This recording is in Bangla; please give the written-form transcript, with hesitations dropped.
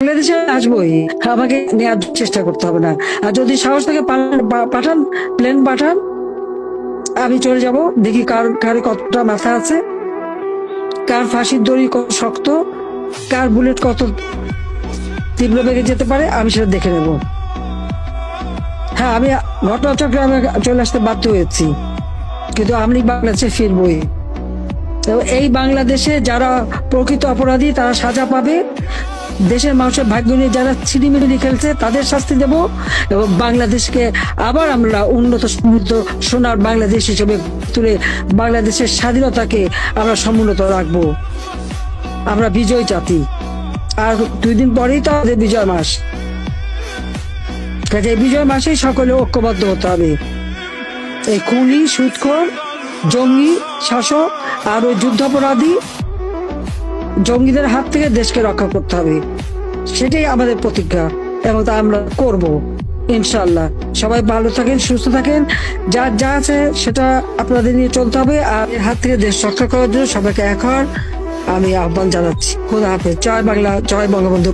বাংলাদেশে আসবোই, আমাকে নেওয়ার চেষ্টা করতে হবে না। আর যদি সাহস থেকে পাঠান, প্লেন পাঠান, আমি চলে যাব। দেখি কার কতটা মাথা আছে, কার ফাঁসির দড়ি কত শক্ত, কার বুলেট কত তীব্র বেগে যেতে পারে, আমি সেটা দেখে নেব। হ্যাঁ, আমি ঘটনাচক্রে চলে আসতে বাধ্য হয়েছি, কিন্তু আমি বাংলাদেশে ফিরবই। এই বাংলাদেশে যারা প্রকৃত অপরাধী তারা সাজা পাবে, দেশের মানুষের ভাগ্য নিয়ে যারা ছিনিমিনি খেলছে তাদের শাস্তি দেব, এবং বাংলাদেশকে আবার আমরা উন্নত সমৃদ্ধ সোনার বাংলাদেশ হিসেবে তুলে বাংলাদেশের স্বাধীনতাকে আমরা সমুন্নত রাখবো। আমরা বিজয় জাতি, আর 2 দিন পরেই তো আমাদের বিজয় মাস। কাজে এই বিজয় মাসেই সকলে ঐক্যবদ্ধ হতে হবে। এই খুনি, সুদখোর, জঙ্গি শাসক আর ওই যুদ্ধাপরাধী জঙ্গিদের হাত থেকে দেশকে রক্ষা করতে হবে, সেটাই আমাদের প্রতিজ্ঞা, এবং তা আমরা করব ইনশাল্লাহ। সবাই ভালো থাকেন, সুস্থ থাকেন, যার যা আছে সেটা আপনাদের নিয়ে চলতে হবে। আর এর হাত থেকে দেশ রক্ষা করার জন্য সবাইকে এক হওয়ার আমি আহ্বান জানাচ্ছি। খোদা হাফেজ। জয় বাংলা, জয় বঙ্গবন্ধু।